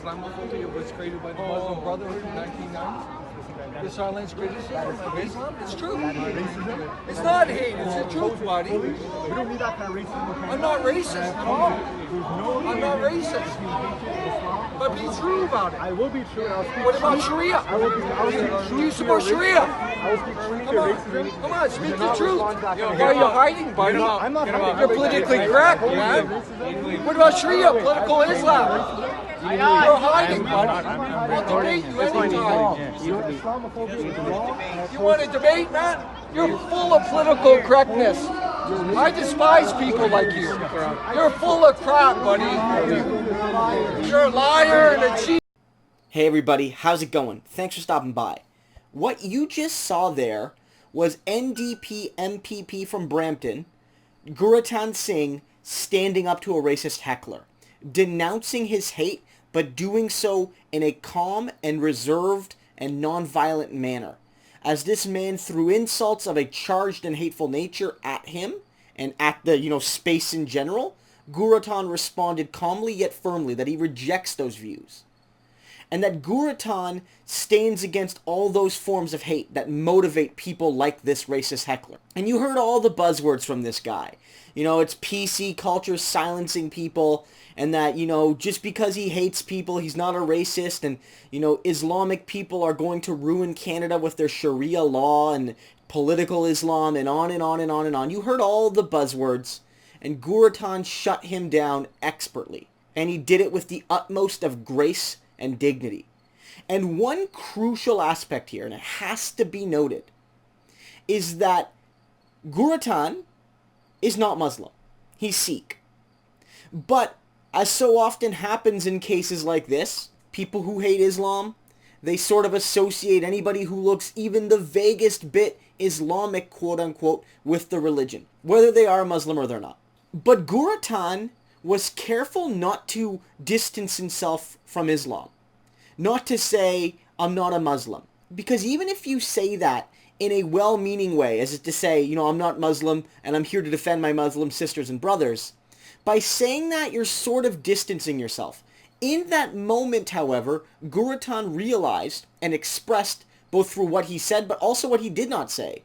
Islamophobia was created by the Muslim Brotherhood in 1990? The silence criticism of Islam? It's true. Racism? It's not hate, it's the truth, buddy. We don't need that kind of racism. I'm not racist. Come on. There's no I'm not racist. But be true about it. I will be true. I'll speak What about truth. Sharia? I will speak truth. Do you support Sharia? I will speak truth to Come on, racism. come on, speak Do the not truth. respond to that kind of Why are you hate. hiding, buddy? I'm not hiding. You're politically correct, man. What about Sharia, political Islam? You're hiding, buddy. I'll debate you anytime. You want to debate, man? You're full of political correctness. I despise people like you. You're full of crap, buddy. You're a liar and a cheat. Hey everybody, how's it going? Thanks for stopping by. What you just saw there was NDP MPP from Brampton, Guratan Singh, standing up to a racist heckler, denouncing his hate, but doing so in a calm and reserved and non-violent manner, as this man threw insults of a charged and hateful nature at him and at the, space in general. Guratan responded calmly yet firmly that he rejects those views, and that Guratan stands against all those forms of hate that motivate people like this racist heckler. And you heard all the buzzwords from this guy. It's PC culture silencing people, and that, just because he hates people, he's not a racist, and, Islamic people are going to ruin Canada with their Sharia law and political Islam, and on and on and on and on. You heard all the buzzwords, and Guratan shut him down expertly. And he did it with the utmost of grace and dignity. And one crucial aspect here, and it has to be noted, is that Guratan is not Muslim. He's Sikh. But as so often happens in cases like this, people who hate Islam, they sort of associate anybody who looks even the vaguest bit Islamic, quote unquote, with the religion, whether they are Muslim or they're not. But Guratan was careful not to distance himself from Islam. Not to say, I'm not a Muslim. Because even if you say that in a well-meaning way, as to say, I'm not Muslim and I'm here to defend my Muslim sisters and brothers, by saying that, you're sort of distancing yourself. In that moment, however, Guratan realized and expressed, both through what he said, but also what he did not say,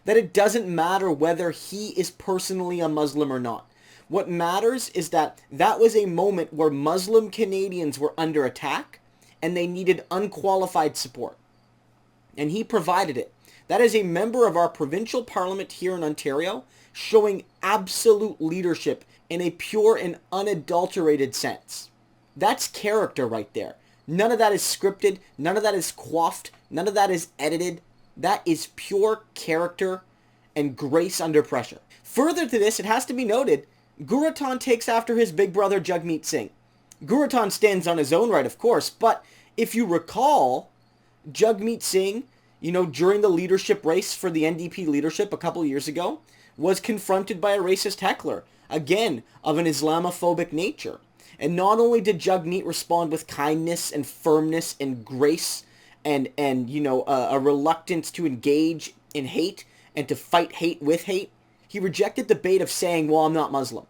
that it doesn't matter whether he is personally a Muslim or not. What matters is that that was a moment where Muslim Canadians were under attack and they needed unqualified support. And he provided it. That is a member of our provincial parliament here in Ontario showing absolute leadership in a pure and unadulterated sense. That's character right there. None of that is scripted. None of that is coiffed. None of that is edited. That is pure character and grace under pressure. Further to this, it has to be noted, Guratan takes after his big brother Jagmeet Singh. Guratan stands on his own right, of course, but if you recall, Jagmeet Singh, during the leadership race for the NDP leadership a couple years ago, was confronted by a racist heckler, again, of an Islamophobic nature. And not only did Jagmeet respond with kindness and firmness and grace and a reluctance to engage in hate and to fight hate with hate, he rejected the bait of saying, well, I'm not Muslim.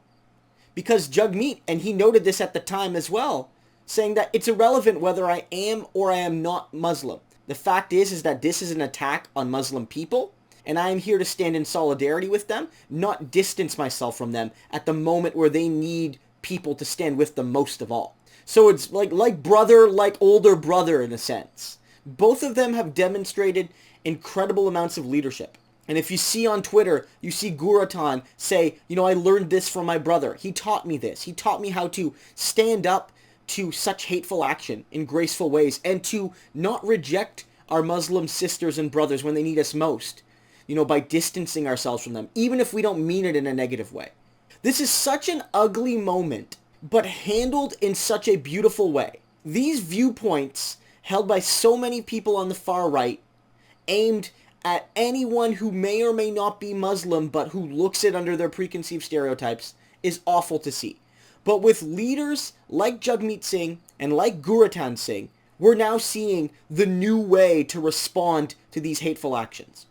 Because Jagmeet, and he noted this at the time as well, saying that it's irrelevant whether I am or I am not Muslim. The fact is that this is an attack on Muslim people, and I am here to stand in solidarity with them, not distance myself from them at the moment where they need people to stand with them most of all. So it's like brother, like older brother in a sense. Both of them have demonstrated incredible amounts of leadership. And if you see on Twitter, you see Guratan say, I learned this from my brother. He taught me this. He taught me how to stand up to such hateful action in graceful ways and to not reject our Muslim sisters and brothers when they need us most, by distancing ourselves from them, even if we don't mean it in a negative way. This is such an ugly moment, but handled in such a beautiful way. These viewpoints held by so many people on the far right, aimed at anyone who may or may not be Muslim, but who looks it under their preconceived stereotypes, is awful to see. But with leaders like Jagmeet Singh and like Guratan Singh, we're now seeing the new way to respond to these hateful actions.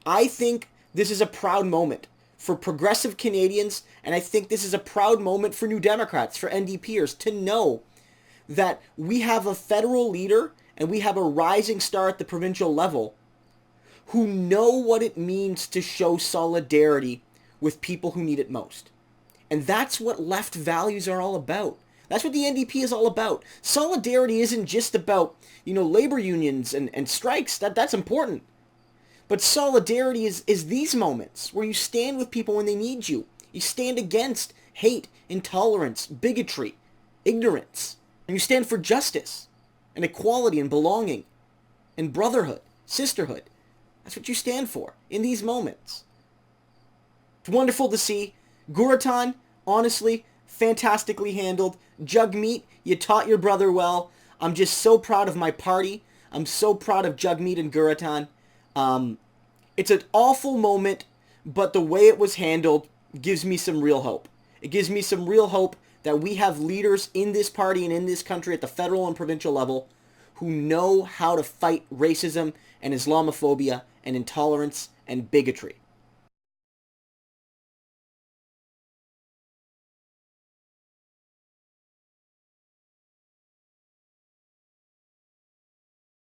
I think this is a proud moment for progressive Canadians, and I think this is a proud moment for New Democrats, for NDPers, to know that we have a federal leader and we have a rising star at the provincial level who know what it means to show solidarity with people who need it most. And that's what left values are all about. That's what the NDP is all about. Solidarity isn't just about, labor unions and strikes. That's important. But solidarity is these moments where you stand with people when they need you. You stand against hate, intolerance, bigotry, ignorance. And you stand for justice and equality and belonging and brotherhood, sisterhood. That's what you stand for in these moments. It's wonderful to see. Guratan, honestly, fantastically handled. Jagmeet, you taught your brother well. I'm just so proud of my party. I'm so proud of Jagmeet and Guratan. It's an awful moment, but the way it was handled gives me some real hope. It gives me some real hope that we have leaders in this party and in this country at the federal and provincial level who know how to fight racism and Islamophobia and intolerance and bigotry.